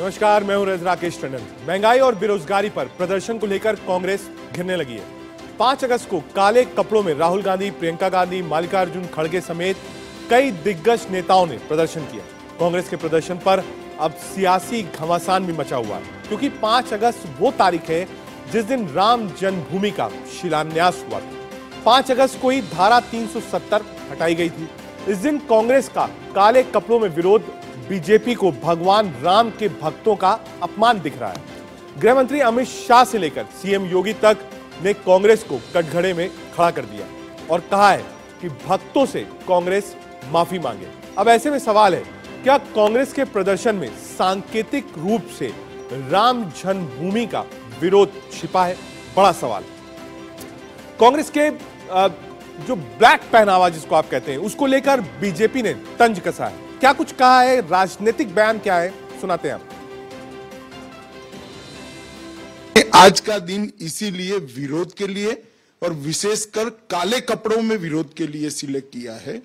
नमस्कार, मैं हूं राकेश टंडन। महंगाई और बेरोजगारी पर प्रदर्शन को लेकर कांग्रेस घिरने लगी है। 5 अगस्त को काले कपड़ों में राहुल गांधी, प्रियंका गांधी, मल्लिकार्जुन खड़गे समेत कई दिग्गज नेताओं ने प्रदर्शन किया। कांग्रेस के प्रदर्शन पर अब सियासी घमासान भी मचा हुआ है, क्योंकि 5 अगस्त वो तारीख है जिस दिन राम जन्मभूमि का शिलान्यास हुआ था। 5 अगस्त को ही धारा 370 हटाई गई थी। इस दिन कांग्रेस का काले कपड़ों में विरोध बीजेपी को भगवान राम के भक्तों का अपमान दिख रहा है। गृह मंत्री अमित शाह से लेकर सीएम योगी तक ने कांग्रेस को कटघरे में खड़ा कर दिया और कहा है कि भक्तों से कांग्रेस माफी मांगे। अब ऐसे में सवाल है, क्या कांग्रेस के प्रदर्शन में सांकेतिक रूप से राम जन्मभूमि का विरोध छिपा है? बड़ा सवाल। कांग्रेस के जो ब्लैक पहनावा जिसको आप कहते हैं, उसको लेकर बीजेपी ने तंज कसा है। क्या कुछ कहा है, राजनीतिक बयान क्या है, सुनाते हैं आप। आज का दिन इसीलिए विरोध के लिए और विशेषकर काले कपड़ों में विरोध के लिए सिलेक्ट किया है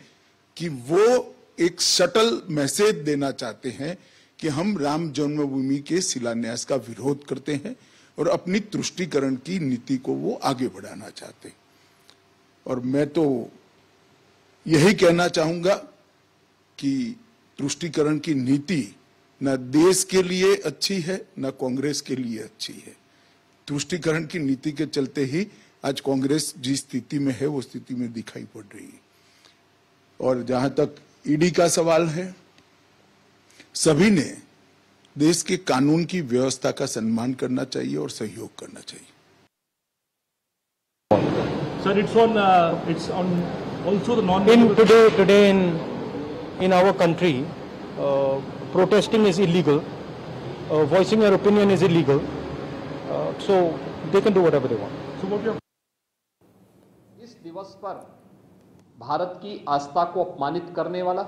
कि वो एक सटल मैसेज देना चाहते हैं कि हम राम जन्मभूमि के शिलान्यास का विरोध करते हैं और अपनी तुष्टीकरण की नीति को वो आगे बढ़ाना चाहते हैं। और मैं तो यही कहना चाहूंगा कि तुष्टीकरण की नीति न देश के लिए अच्छी है न कांग्रेस के लिए अच्छी है। तुष्टीकरण की नीति के चलते ही आज कांग्रेस जिस स्थिति में है वो स्थिति में दिखाई पड़ रही है। और जहां तक ईडी का सवाल है, सभी ने देश के कानून की व्यवस्था का सम्मान करना चाहिए और सहयोग करना चाहिए। Sir, it's on also the non. Today in our country, protesting is illegal, voicing your opinion is illegal, so they can do whatever they want. So what you इस दिवस पर भारत की आस्था को अपमानित करने वाला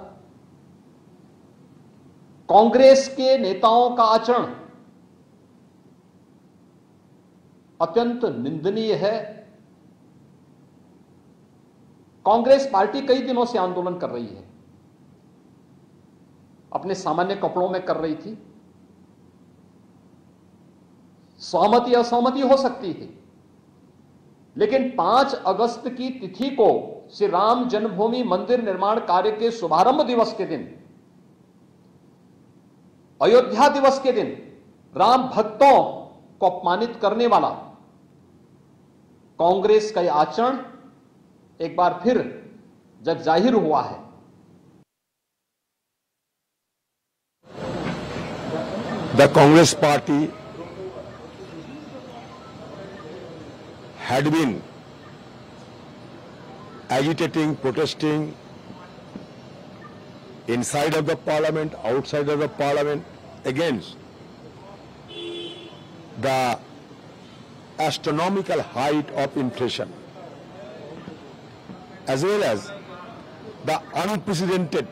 कांग्रेस के नेताओं का आचरण अत्यंत निंदनीय है। कांग्रेस पार्टी कई दिनों से आंदोलन कर रही है, अपने सामान्य कपड़ों में कर रही थी। सहमति असहमति हो सकती है, लेकिन 5 अगस्त की तिथि को श्री राम जन्मभूमि मंदिर निर्माण कार्य के शुभारंभ दिवस के दिन, अयोध्या दिवस के दिन राम भक्तों को अपमानित करने वाला कांग्रेस का यह आचरण एक बार फिर जग जाहिर हुआ है। The Congress party had been agitating, protesting inside of the parliament, outside of the parliament against the astronomical height of inflation, as well as the unprecedented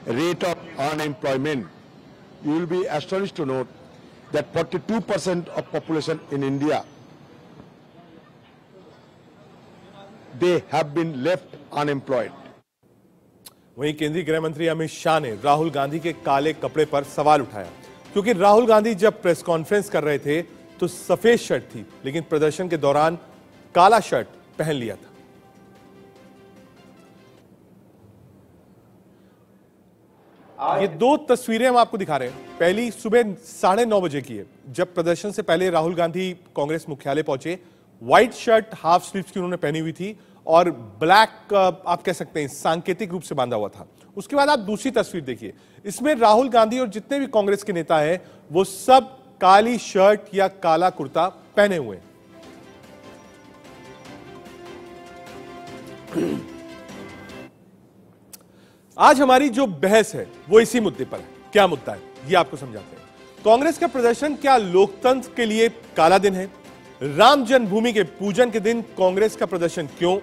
rate of unemployment. You will be astonished to note that 42% of population in India, they have been left unemployed. वहीं केंद्रीय गृह मंत्री अमित शाह ने राहुल गांधी के काले कपड़े पर सवाल उठाया, क्योंकि राहुल गांधी जब प्रेस कॉन्फ्रेंस कर रहे थे तो सफेद शर्ट थी, लेकिन प्रदर्शन के दौरान काला शर्ट पहन लिया था। ये 2 तस्वीरें हम आपको दिखा रहे हैं। पहली सुबह 9:30 बजे की है, जब प्रदर्शन से पहले राहुल गांधी कांग्रेस मुख्यालय पहुंचे। व्हाइट शर्ट हाफ स्लीव्स की उन्होंने पहनी हुई थी और ब्लैक आप कह सकते हैं सांकेतिक रूप से बांधा हुआ था। उसके बाद आप दूसरी तस्वीर देखिए, इसमें राहुल गांधी और जितने भी कांग्रेस के नेता हैं वो सब काली शर्ट या काला कुर्ता पहने हुए हैं। आज हमारी जो बहस है वो इसी मुद्दे पर है। क्या मुद्दा है ये आपको समझाते हैं। कांग्रेस का प्रदर्शन क्या लोकतंत्र के लिए काला दिन है? राम जन्मभूमि के पूजन के दिन कांग्रेस का प्रदर्शन क्यों?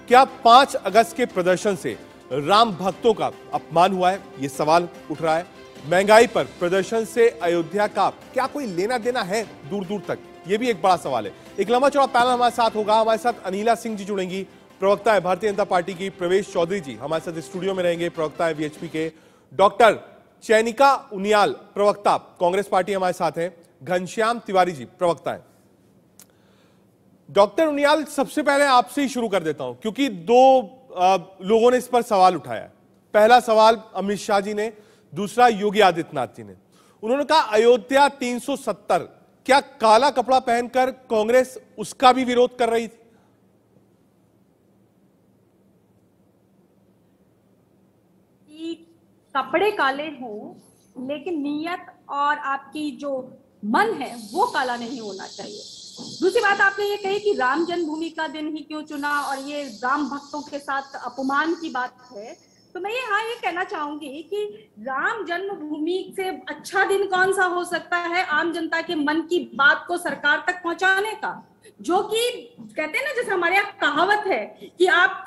क्या 5 अगस्त के प्रदर्शन से राम भक्तों का अपमान हुआ है? यह सवाल उठ रहा है। महंगाई पर प्रदर्शन से अयोध्या का क्या कोई लेना देना है दूर दूर तक? यह भी एक बड़ा सवाल है। एक लंबा चौड़ा पैनल हमारे साथ होगा। हमारे साथ अनिला सिंह जी जुड़ेंगी, प्रवक्ता है भारतीय जनता पार्टी की। प्रवेश चौधरी जी हमारे साथ स्टूडियो में रहेंगे, प्रवक्ता है वीएचपी के। डॉक्टर चैनिका उनियाल प्रवक्ता कांग्रेस पार्टी हमारे साथ हैं, घनश्याम तिवारी जी प्रवक्ता हैं। डॉक्टर उनियाल, सबसे पहले आपसे ही शुरू कर देता हूं क्योंकि दो लोगों ने इस पर सवाल उठाया। पहला सवाल अमित शाह जी ने, दूसरा योगी आदित्यनाथ जी ने। उन्होंने कहा अयोध्या 370, क्या काला कपड़ा पहनकर कांग्रेस उसका भी विरोध कर रही थी? कपड़े काले हों लेकिन नीयत और आपकी जो मन है वो काला नहीं होना चाहिए। दूसरी बात आपने ये कही कि राम जन्मभूमि का दिन ही क्यों चुना और ये राम भक्तों के साथ अपमान की बात है, तो मैं ये कहना चाहूंगी कि राम जन्मभूमि से अच्छा दिन कौन सा हो सकता है आम जनता के मन की बात को सरकार तक पहुंचाने का, जो कि कहते हैं ना, जैसे हमारे यहाँ कहावत है कि आप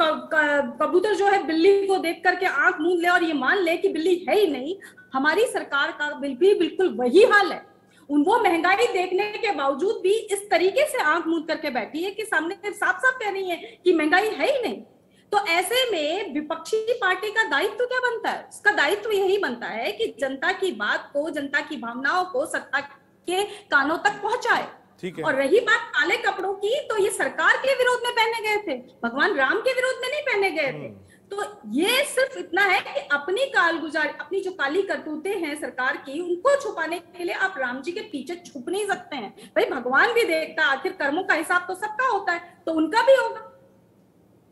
कबूतर जो है बिल्ली को देख करके आंख मूंद ले और ये मान ले कि बिल्ली है ही नहीं। हमारी सरकार का भी बिल्कुल वही हाल है। वो महंगाई देखने के बावजूद भी इस तरीके से आंख मूंद करके बैठी है कि सामने साफ साफ कह रही है कि महंगाई है ही नहीं। तो ऐसे में विपक्षी पार्टी का दायित्व क्या बनता है? इसका दायित्व यही बनता है कि जनता की बात को, जनता की भावनाओं को सत्ता के कानों तक पहुंचाए। ठीक है। और रही बात काले कपड़ों की, तो ये सरकार के विरोध में पहने गए थे, भगवान राम के विरोध में नहीं पहने गए थे। तो ये सिर्फ इतना है कि अपनी कालगुजारी, अपनी जो काली करतूतें हैं सरकार की, उनको छुपाने के लिए आप राम जी के पीछे छुप नहीं सकते हैं। भाई भगवान भी देखता है, आखिर कर्मों का हिसाब तो सबका होता है, तो उनका भी होगा।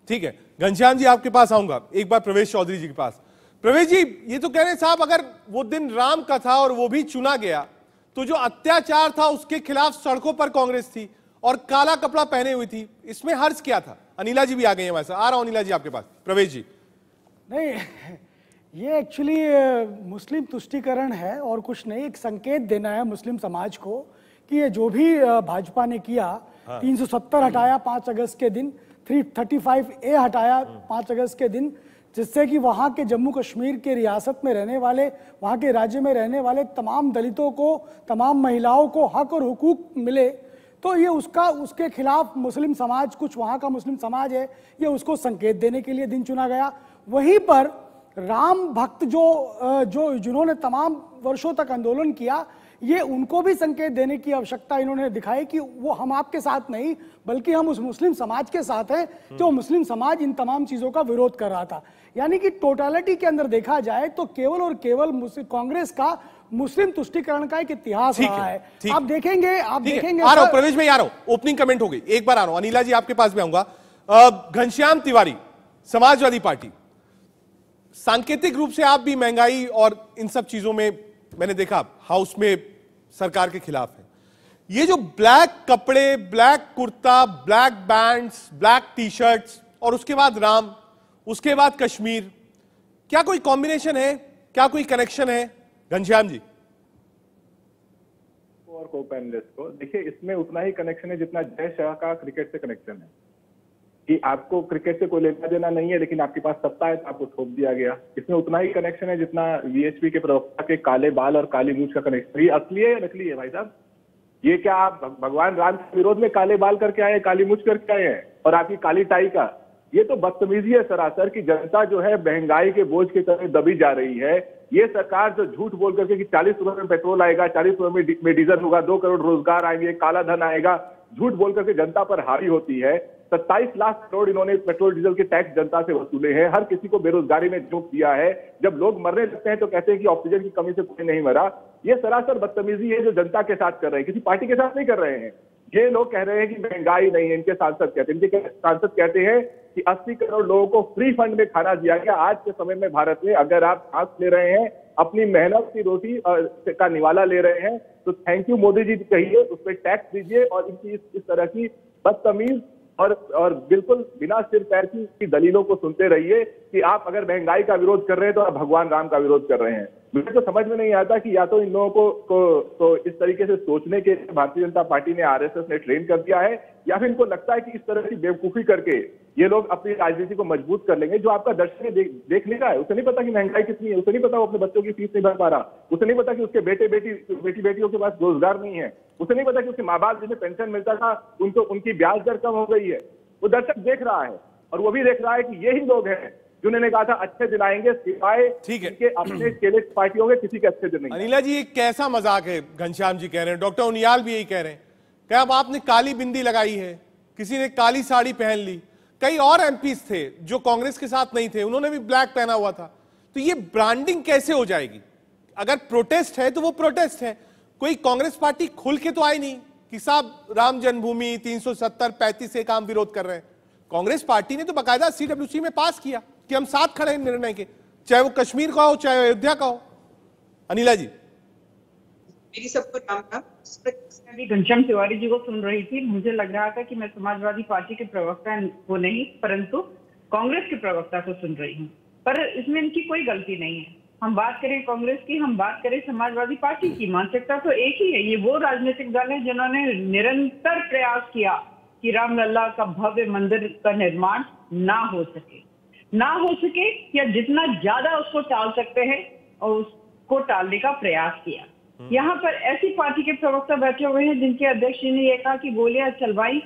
ठीक है, घनश्याम जी आपके पास आऊंगा, एक बार प्रवेश चौधरी जी के पास। प्रवेश जी, ये तो कह रहे हैं साहब, अगर वो दिन राम का था और वो भी चुना गया तो जो अत्याचार था उसके खिलाफ सड़कों पर कांग्रेस थी और काला कपड़ा पहने हुई थी, इसमें हर्ष क्या था? अनिला जी भी आ गई है हमारे साथ। आ रहा हूं अनिला जी आपके पास। प्रवेश जी, नहीं, ये एक्चुअली मुस्लिम तुष्टीकरण है और कुछ नहीं, एक संकेत देना है मुस्लिम समाज को कि ये जो भी भाजपा ने किया, 370 हटाया 5 अगस्त के दिन, 335A हटाया 5 अगस्त के दिन, जिससे कि वहाँ के जम्मू कश्मीर के रियासत में रहने वाले, वहाँ के राज्य में रहने वाले तमाम दलितों को, तमाम महिलाओं को हक और हुकूक मिले। तो ये उसके खिलाफ मुस्लिम समाज, कुछ वहाँ का मुस्लिम समाज है, ये उसको संकेत देने के लिए दिन चुना गया। वहीं पर राम भक्त जिन्होंने तमाम वर्षों तक आंदोलन किया, ये उनको भी संकेत देने की आवश्यकता इन्होंने दिखाई कि वो हम आपके साथ नहीं बल्कि हम उस मुस्लिम समाज के साथ हैं, जो मुस्लिम समाज इन तमाम चीजों का विरोध कर रहा था। यानी कि टोटलिटी के अंदर देखा जाए तो केवल और केवल कांग्रेस का मुस्लिम तुष्टीकरण का एक इतिहास रहा है। आप देखेंगे आ रहा हूं प्रवेश में, आ रहा हूं, ओपनिंग कमेंट हो गई, एक बार आ रहा हूं। अनिला जी आपके पास भी आऊंगा। घनश्याम तिवारी, समाजवादी पार्टी, सांकेतिक रूप से आप भी महंगाई और इन सब चीजों में, मैंने देखा हाउस में सरकार के खिलाफ है। ये जो ब्लैक कपड़े, black kurta, black bands, black T shirts और उसके बाद राम, उसके बाद कश्मीर, क्या कोई कॉम्बिनेशन है? क्या कोई कनेक्शन है? घनश्याम जी और को पैनलिस्ट को देखिए, इसमें उतना ही कनेक्शन है जितना जय शाह का क्रिकेट से कनेक्शन है कि आपको क्रिकेट से कोई लेना देना नहीं है, लेकिन आपके पास सत्ता है तो आपको थोप दिया गया। इसमें उतना ही कनेक्शन है जितना वीएचपी के प्रवक्ता के काले बाल और काली मूंछ का कनेक्शन। ये असली है या नकली है भाई साहब? ये क्या आप भगवान राम के विरोध में काले बाल करके आए, काली मूंछ करके आए हैं और आपकी काली टाई का? ये तो बदतमीजी है सरासर कि जनता जो है महंगाई के बोझ के तरह दबी जा रही है। ये सरकार जो झूठ बोल करके कि 40 रुपए में पेट्रोल आएगा, 40 रुपए में डीजल होगा, 2 करोड़ रोजगार आएंगे, काला धन आएगा, झूठ बोल करके जनता पर हावी होती है। 27 लाख करोड़ इन्होंने पेट्रोल डीजल के टैक्स जनता से वसूले हैं, हर किसी को बेरोजगारी में झोंक दिया है। जब लोग मरने लगते हैं तो कहते हैं कि ऑक्सीजन की कमी से कोई नहीं मरा। ये सरासर बदतमीजी है जो जनता के साथ कर रहे हैं, किसी पार्टी के साथ नहीं कर रहे हैं। ये लोग कह रहे हैं कि महंगाई नहीं है, इनके सांसद कहते हैं कि 80 करोड़ लोगों को फ्री फंड में खाना दिया गया। आज के समय में भारत में अगर आप सांस ले रहे हैं, अपनी मेहनत की रोटी का निवाला ले रहे हैं, तो थैंक यू मोदी जी कहिए, उस पर टैक्स दीजिए और इनकी इस तरह की बदतमीज और बिल्कुल बिना सिर पैर की दलीलों को सुनते रहिए कि आप अगर महंगाई का विरोध कर रहे हैं तो आप भगवान राम का विरोध कर रहे हैं। मुझे तो समझ में नहीं आता कि या तो इन लोगों को इस तरीके से सोचने के लिए भारतीय जनता पार्टी ने, आरएसएस ने ट्रेन कर दिया है, या फिर इनको लगता है कि इस तरह की बेवकूफी करके ये लोग अपनी राजनीति को मजबूत कर लेंगे। जो आपका दर्शक देख लेगा है, उसे नहीं पता कि महंगाई कितनी है, उसे नहीं पता वो अपने बच्चों की फीस नहीं भर पा रहा, उसे नहीं पता कि उसके बेटियों के पास रोजगार नहीं है, उसे नहीं पता कि उसके माँ बाप जिन्हें पेंशन मिलता था उनकी ब्याज दर कम हो गई है। वो दर्शक देख रहा है और वो भी देख रहा है कि यही लोग हैं जिन्होंने कहा था अच्छे दिन आएंगे, सिवाय ठीक है। इनके अपने चेले पार्टियों के किसी के अच्छे दिन नहीं। अनिला जी, ये कैसा मजाक है? घनश्याम जी कह रहे हैं, डॉक्टर उनियाल भी यही कह रहे हैं। क्या अब आपने काली बिंदी लगाई है, किसी ने काली साड़ी पहन ली, कई और एमपीज थे जो कांग्रेस के साथ नहीं थे, उन्होंने भी ब्लैक पहना हुआ था। तो ये ब्रांडिंग कैसे हो जाएगी? अगर प्रोटेस्ट है तो वो प्रोटेस्ट है, कोई कांग्रेस पार्टी खुल के तो आई नहीं कि साहब राम जन्मभूमि 370-35 से काम विरोध कर रहे हैं। कांग्रेस पार्टी ने तो बाकायदा सीडब्ल्यूसी में पास किया कि हम साथ खड़े हैं निर्णय के, चाहे वो कश्मीर का हो चाहे अयोध्या का हो। अनिला जी, मेरी सबको राम राम। अभी घनश्याम तिवारी जी को सुन रही थी, मुझे लग रहा था कि मैं समाजवादी पार्टी के प्रवक्ता को नहीं परंतु कांग्रेस के प्रवक्ता को सुन रही हूँ, पर इसमें इनकी कोई गलती नहीं है। हम बात करें कांग्रेस की, हम बात करें समाजवादी पार्टी की, मानसिकता तो एक ही है। ये वो राजनीतिक दल है जिन्होंने निरंतर प्रयास किया कि रामलला का भव्य मंदिर का निर्माण ना हो सके या जितना ज्यादा उसको टाल सकते हैं और उसको टालने का प्रयास किया। यहाँ पर ऐसी पार्टी के प्रवक्ता बैठे हुए हैं जिनके अध्यक्ष जी ने यह कहा कि गोलियां चलवाई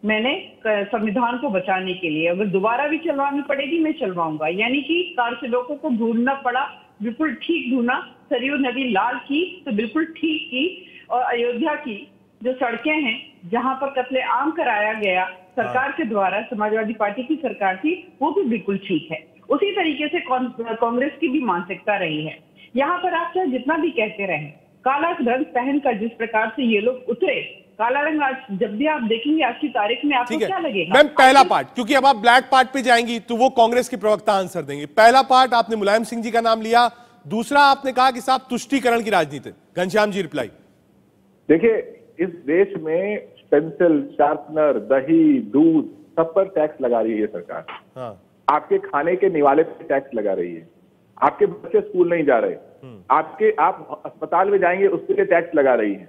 मैंने संविधान को बचाने के लिए, अगर दोबारा भी चलवानी पड़ेगी मैं चलवाऊंगा। यानी कि कार से लोगों को ढूंढना पड़ा, बिल्कुल ठीक ढूंढा। सरयू नदी लाल की तो बिल्कुल ठीक की, और अयोध्या की जो सड़कें हैं जहां पर कत्ले आम कराया गया सरकार के द्वारा, समाजवादी पार्टी की सरकार थी, वो भी बिल्कुल ठीक है। उसी तरीके से कांग्रेस की भी मानसिकता रही है। यहाँ पर आप चाहे जितना भी कहते रहे, काला रंग पहनकर जिस प्रकार से ये लोग उतरे, काला रंग आज जब भी आप देखेंगे आज की तारीख में आपको क्या लगेगा? मैम, पहला पार्ट, क्योंकि अब आप ब्लैक पार्ट पे जाएंगी तो वो कांग्रेस के प्रवक्ता आंसर देंगे। पहला पार्ट आपने मुलायम सिंह जी का नाम लिया, दूसरा आपने कहा कि साहब तुष्टीकरण की राजनीति। घनश्याम जी रिप्लाई। देखिए, इस देश में पेंसिल, शार्पनर, दही, दूध सब पर टैक्स लगा रही है सरकार। हाँ। आपके खाने के निवाले पर टैक्स लगा रही है, आपके बच्चे स्कूल नहीं जा रहे, आप अस्पताल में जाएंगे उसके लिए टैक्स लगा रही है।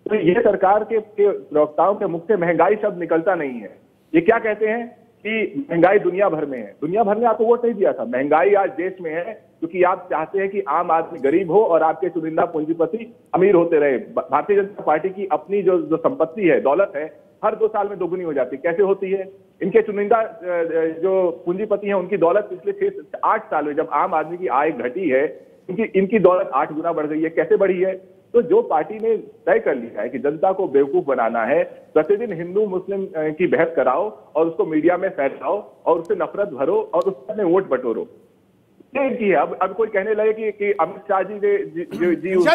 तो ये सरकार के प्रवक्ताओं के मुख से महंगाई शब्द निकलता नहीं है। ये क्या कहते हैं कि महंगाई दुनिया भर में है। दुनिया भर में आपको वोट नहीं दिया था, महंगाई आज देश में है क्योंकि आप चाहते हैं कि आम आदमी गरीब हो और आपके चुनिंदा पूंजीपति अमीर होते रहे। भारतीय जनता पार्टी की अपनी जो संपत्ति है, दौलत है, हर 2 साल में दोगुनी हो जाती है। कैसे होती है? इनके चुनिंदा जो पूंजीपति हैं उनकी दौलत पिछले 6 से 8 साल में, जब आम आदमी की आय घटी है, इनकी दौलत 8 गुना बढ़ गई है। कैसे बढ़ी है? तो जो पार्टी ने तय कर लिया है कि जनता को बेवकूफ बनाना है, प्रतिदिन हिंदू मुस्लिम की बहस कराओ और उसको मीडिया में फैलाओ और उससे नफरत भरो और उससे अपने वोट बटोरो, की है। अब कोई कहने लगे कि अमित शाह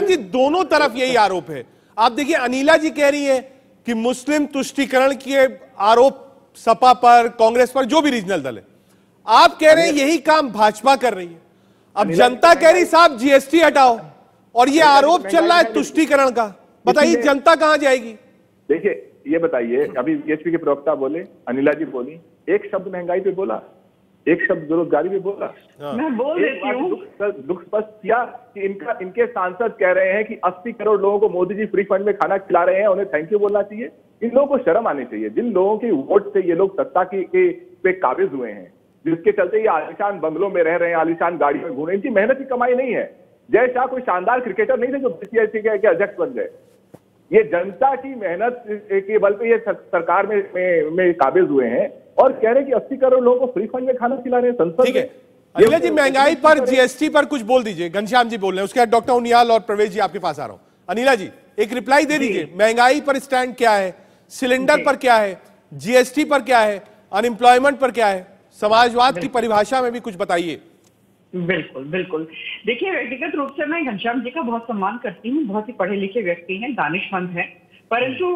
जी दोनों तरफ यही आरोप है। आप देखिए, अनिला जी कह रही है कि मुस्लिम तुष्टीकरण के आरोप सपा पर, कांग्रेस पर, जो भी रीजनल दल है, आप कह रहे हैं यही काम भाजपा कर रही है। अब जनता कह रही साहब जीएसटी हटाओ, और ये आरोप चल रहा है तुष्टीकरण का। बताइए जनता कहां जाएगी? देखिए, ये बताइए, अभी बीएचपी के प्रवक्ता बोले, अनिला जी बोली, एक शब्द महंगाई पे बोला, एक शब्द बेरोजगारी पे बोला। मैं बोल देती हूं, दुख स्पष्ट किया कि इनके सांसद कह रहे हैं कि 80 करोड़ लोगों को मोदी जी फ्री फंड में खाना खिला रहे हैं, उन्हें थैंक यू बोलना चाहिए। इन लोगों को शर्म आनी चाहिए। जिन लोगों की वोट से ये लोग सत्ता पे काबिज हुए हैं, जिसके चलते ये आलिशान बंगलों में रह रहे हैं, आलिशान गाड़ी में घूम रहे हैं, इनकी मेहनत की कमाई नहीं है। जय शाह कोई शानदार क्रिकेटर नहीं थे जो बीसीसीआई के अध्यक्ष बन गए। ये जनता की मेहनत के बल पे ये सरकार में काबिज हुए हैं और कह रहे हैं कि 80 करोड़ लोगों को फ्री फंड में खाना खिला रहे हैं संसद में। अनिला जी, महंगाई पर, जीएसटी पर कुछ बोल दीजिए। घनश्याम जी बोल रहे हैं, उसके बाद डॉक्टर उनियाल और प्रवेश जी आपके पास आ रहा हूं। अनिला जी, एक रिप्लाई दे दीजिए। महंगाई पर स्टैंड क्या है, सिलेंडर पर क्या है, जीएसटी पर क्या है, अनएम्प्लॉयमेंट पर क्या है, समाजवाद की परिभाषा में भी कुछ बताइए। बिल्कुल बिल्कुल। देखिए, व्यक्तिगत रूप से मैं घनश्याम जी का बहुत सम्मान करती हूँ, बहुत ही पढ़े लिखे व्यक्ति हैं, दानिशमंद हैं, परंतु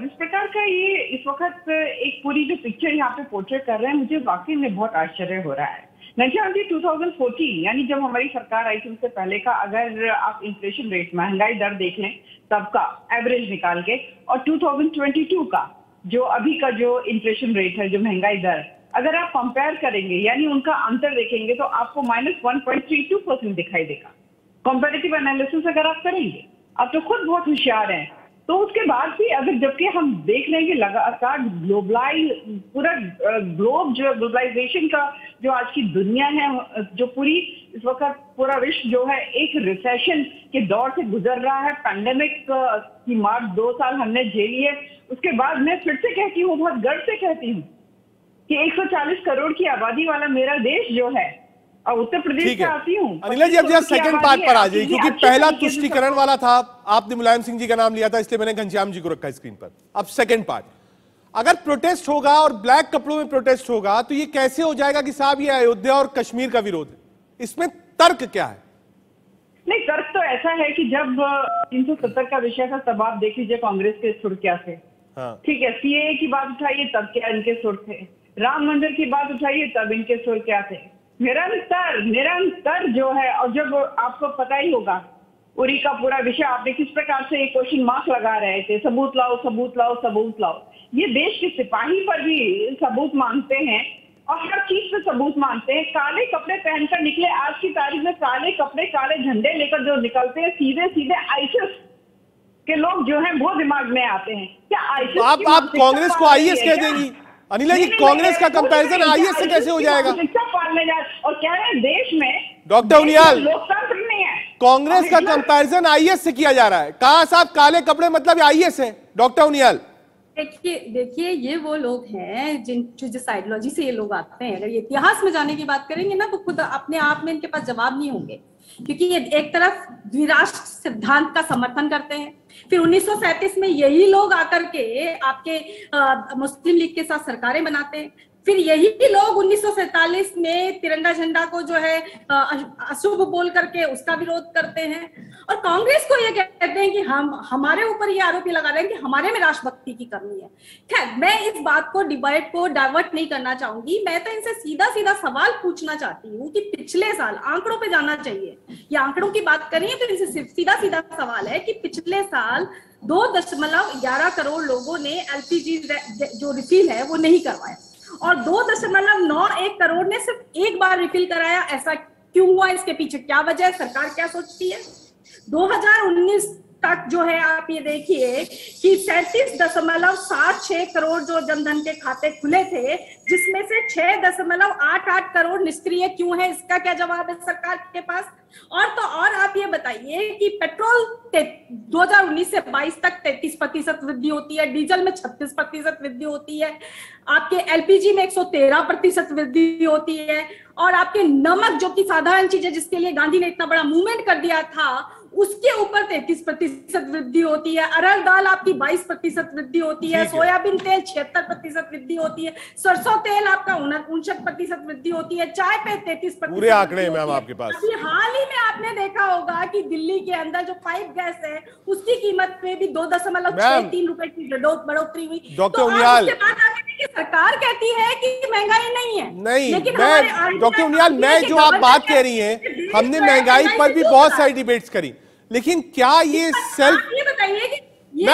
जिस प्रकार का ये इस वक्त एक पूरी जो पिक्चर यहाँ पे पोर्ट्रेट कर रहे हैं, मुझे वाकई में बहुत आश्चर्य हो रहा है। घनश्याम जी, 2014 यानी जब हमारी सरकार आई थी उससे पहले का अगर आप इन्फ्लेशन रेट, महंगाई दर देख लें सबका एवरेज निकाल के, और 2022 का जो अभी का जो इन्फ्लेशन रेट है, जो महंगाई दर, अगर आप कंपेयर करेंगे यानी उनका अंतर देखेंगे तो आपको -1.32% दिखाई देगा। कंपैरेटिव एनालिसिस अगर आप करेंगे, आप तो खुद बहुत होशियार हैं, तो उसके बाद भी अगर जबकि हम देख लेंगे लगातार पूरा ग्लोब जो ग्लोबलाइजेशन का जो आज की दुनिया है, जो पूरी इस वक्त पूरा विश्व जो है एक रिसेशन के दौर से गुजर रहा है। पैंडेमिक की मार 2 साल हमने झेली है। उसके बाद मैं फिर से कहती हूँ, बहुत गर्व से कहती हूँ कि 140 करोड़ की आबादी वाला मेरा देश जो है, और उत्तर प्रदेश से आती हूँ। अनिला जी, अब जरा सेकंड पार्ट पर आ जाइए, क्योंकि पहला तुष्टीकरण वाला था, आपने मुलायम सिंह जी का नाम लिया था, इसलिए मैंने घनश्याम जी को रखा स्क्रीन पर। अब सेकंड पार्ट, अगर प्रोटेस्ट होगा और ब्लैक कपड़ों में प्रोटेस्ट होगा तो ये कैसे हो जाएगा कि साहब ये अयोध्या और कश्मीर का विरोध है? इसमें तर्क क्या है? नहीं, तर्क तो ऐसा है कि जब 370 का विषय था तब आप देख लीजिए कांग्रेस के सुर क्या थे। ठीक है, सीएए की बात उठाइए तब क्या इनके सुर थे, राम मंदिर की बात उठाइए तब इनके सुर क्या थे। निरंतर जो है, और जब आपको पता ही होगा उरी का पूरा विषय आपने किस प्रकार से एक क्वेश्चन मार्क लगा रहे थे, सबूत लाओ सबूत लाओ सबूत लाओ। ये देश के सिपाही पर भी सबूत मांगते हैं और हर चीज पे सबूत मांगते हैं। काले कपड़े पहनकर निकले, आज की तारीख में काले कपड़े काले झंडे लेकर जो निकलते हैं, सीधे सीधे आईएसएस के लोग जो हैं वो दिमाग में आते हैं। क्या आईएसएस आप कांग्रेस को आईएस कह देंगी? अनिला जी, कांग्रेस का कंपैरिजन आईएस से कैसे हो जाएगा? पालने जा और कह रहे हैं देश में डॉक्टर उनियाल, लोकतंत्र नहीं है। कांग्रेस का कंपैरिजन आईएस से किया जा रहा है। कहा साहब काले कपड़े मतलब आईएस है? डॉक्टर उनियाल, देखिए ये वो लोग हैं जिस आइडियोलॉजी से ये लोग आते हैं। अगर ये इतिहास में जाने की बात करेंगे ना तो खुद अपने आप में इनके पास जवाब नहीं होंगे, क्योंकि ये एक तरफ द्विराष्ट्र सिद्धांत का समर्थन करते हैं, फिर 1937 में यही लोग आकर के आपके मुस्लिम लीग के साथ सरकारें बनाते हैं, फिर यही लोग 1947 में तिरंगा झंडा को जो है अशुभ बोल करके उसका विरोध करते हैं, और कांग्रेस को ये कहते हैं कि हमारे ऊपर ये आरोप लगा रहे हैं कि हमारे में राष्ट्रभक्ति की कमी है। खैर, मैं इस बात को डिबेट को डाइवर्ट नहीं करना चाहूंगी। मैं तो इनसे सीधा सीधा सवाल पूछना चाहती हूँ कि पिछले साल, आंकड़ों पे जाना चाहिए, ये आंकड़ों की बात करें तो इनसे सीधा सीधा सवाल है कि पिछले साल 2.11 करोड़ लोगों ने एलपीजी जो रिफिल है वो नहीं करवाया, और 2.91 करोड़ ने सिर्फ एक बार रिफिल कराया। ऐसा क्यों हुआ? इसके पीछे क्या वजह है? सरकार क्या सोचती है? 2019 तक जो है आप ये देखिए कि 37.76 करोड़ जो जनधन के खाते खुले थे, जिसमें से 6.88 करोड़ निष्क्रिय क्यों है? इसका क्या जवाब है सरकार के पास? और तो और आप ये बताइए कि पेट्रोल 2019 से 22 तक 33% वृद्धि होती है, डीजल में 36% वृद्धि होती है, आपके एलपीजी में 113% वृद्धि होती है, और आपके नमक जो कि साधारण चीज है जिसके लिए गांधी ने इतना बड़ा मूवमेंट कर दिया था उसके ऊपर 33% वृद्धि होती है, अरहर दाल आपकी 22% वृद्धि होती है, सोयाबीन तेल 76% वृद्धि होती है, सरसों तेल आपका 59% वृद्धि होती है, चाय पे 33%। पूरे आंकड़े हैं मैम आपके पास। अभी हाल ही में आपने देखा होगा कि दिल्ली के अंदर जो पाइप गैस है उसकी कीमत में भी 2.63 रुपए की बढ़ोतरी हुई। डॉक्टर उनियाल, सरकार कहती है कि महंगाई नहीं है, नहीं, मैं डॉक्टर उनियाल, मैं जो आप बात कह रही हैं, हमने महंगाई पर भी बहुत सारी डिबेट्स करी, लेकिन क्या ये सेल्फ,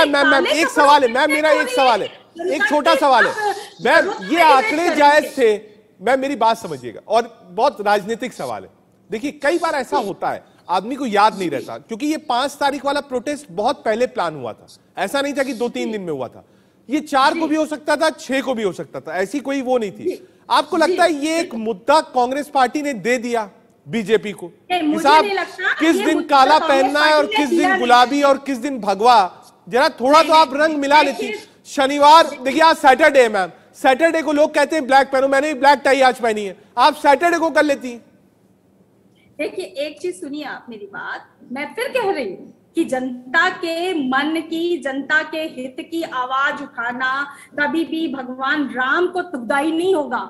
मैम एक सवाल है मैम, मेरा एक सवाल है, एक छोटा सवाल है मैम, ये आंकड़े जायज थे? मैम मेरी बात समझिएगा, और बहुत राजनीतिक सवाल है। देखिए कई बार ऐसा होता है, आदमी को याद नहीं रहता, क्योंकि ये 5 तारीख वाला प्रोटेस्ट बहुत पहले प्लान हुआ था, ऐसा नहीं था कि 2-3 दिन में हुआ था, ये 4 को भी हो सकता था, 6 को भी हो सकता था, ऐसी कोई वो नहीं थी। आपको लगता है ये एक मुद्दा कांग्रेस पार्टी ने दे दिया बीजेपी को? साहब किस दिन काला पहनना है और किस दिन गुलाबी और किस दिन भगवा, जरा थोड़ा तो आप रंग मिला लेती। शनिवार देखिए, आज सैटरडे है मैम, सैटरडे को लोग कहते हैं ब्लैक पहनो, मैंने भी ब्लैक टाई आज पहनी है, आप सैटरडे को कर लेती। देखिए एक चीज सुनिए आप मेरी बात, मैं फिर कह रही हूँ कि जनता के मन की, जनता के हित की आवाज उठाना कभी भी भगवान राम को दुखदाई नहीं होगा,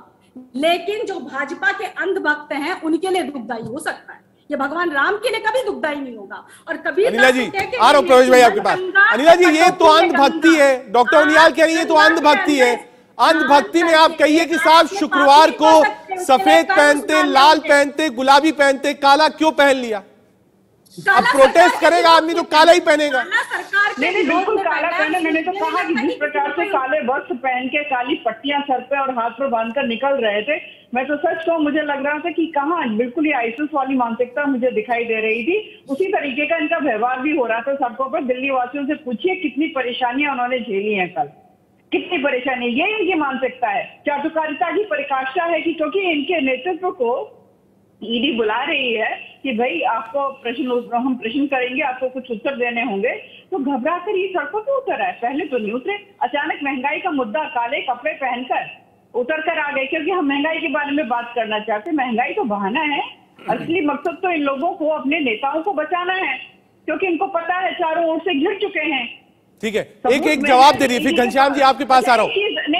लेकिन जो भाजपा के अंधभक्त हैं उनके लिए दुखदाई हो सकता है, ये भगवान राम के लिए कभी दुखदाई नहीं होगा। और कभी अनिला जी, आ रहा हूं प्रवेश भाई आपके पास। अनिला जी, ये तो अंधभक्ति है, डॉक्टर उनियाल कह रही है तो अंधभक्ति है। अंधभक्ति में आप कहिए कि साहब शुक्रवार को सफेद पहनते, लाल पहनते, गुलाबी पहनते, काला क्यों पहन लिया? अब प्रोटेस्ट करेगा आदमी तो काला ही पहनेगा। नहीं, बिल्कुल काला पहने। मैंने तो कहा कि जिस प्रकार से काले वस्त्र पहन के काली पट्टियां सर पे और हाथ पर बांधकर निकल रहे थे, मैं तो सच कहूं मुझे लग रहा था कि कहाँ बिल्कुल ये आईएसएस वाली मानसिकता मुझे दिखाई दे रही थी। उसी तरीके का इनका व्यवहार भी हो रहा था सड़कों पर। दिल्ली वासियों से पूछिए कितनी परेशानियां उन्होंने झेली है, कल कितनी परेशानी। ये इनकी मानसिकता है, चाटुकारिता की परिकाष्ठा है कि क्योंकि इनके नेतृत्व को ईडी बुला रही है कि भाई आपको हम प्रश्न करेंगे, आपको कुछ उत्तर देने होंगे, तो घबरा कर ये सड़कों पे उतर है। पहले तो नहीं उतरे, अचानक महंगाई का मुद्दा काले कपड़े पहनकर उतर कर आ गए, क्योंकि हम महंगाई के बारे में बात करना चाहते हैं। महंगाई तो बहाना है, असली मकसद तो इन लोगों को, अपने नेताओं को बचाना है, क्योंकि इनको पता है चारों ओर से घिर चुके हैं। ठीक है, एक जवाब दे रही है। फिर घनश्याम जी आपके पास आ रहा हूं।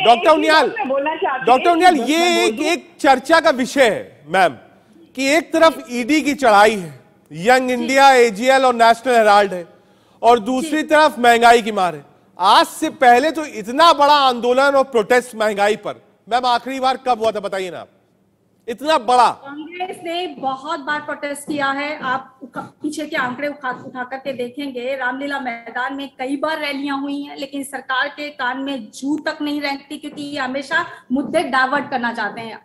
डॉक्टर उनियाल, ये एक चर्चा का विषय है मैम कि एक तरफ ईडी की चढ़ाई है, यंग इंडिया, एजीएल और नेशनल हेराल्ड है, और दूसरी तरफ महंगाई की मार है। आज से पहले तो इतना बड़ा आंदोलन और प्रोटेस्ट महंगाई पर मैम आखिरी बार कब हुआ था बताइए ना आप, इतना बड़ा? कांग्रेस ने बहुत बार प्रोटेस्ट किया है। आप पीछे के आंकड़े उठा करके देखेंगे, रामलीला मैदान में कई बार रैलियां हुई हैं, लेकिन सरकार के कान में जू तक नहीं रेंगती, क्योंकि ये हमेशा मुद्दे डाइवर्ट करना चाहते हैं।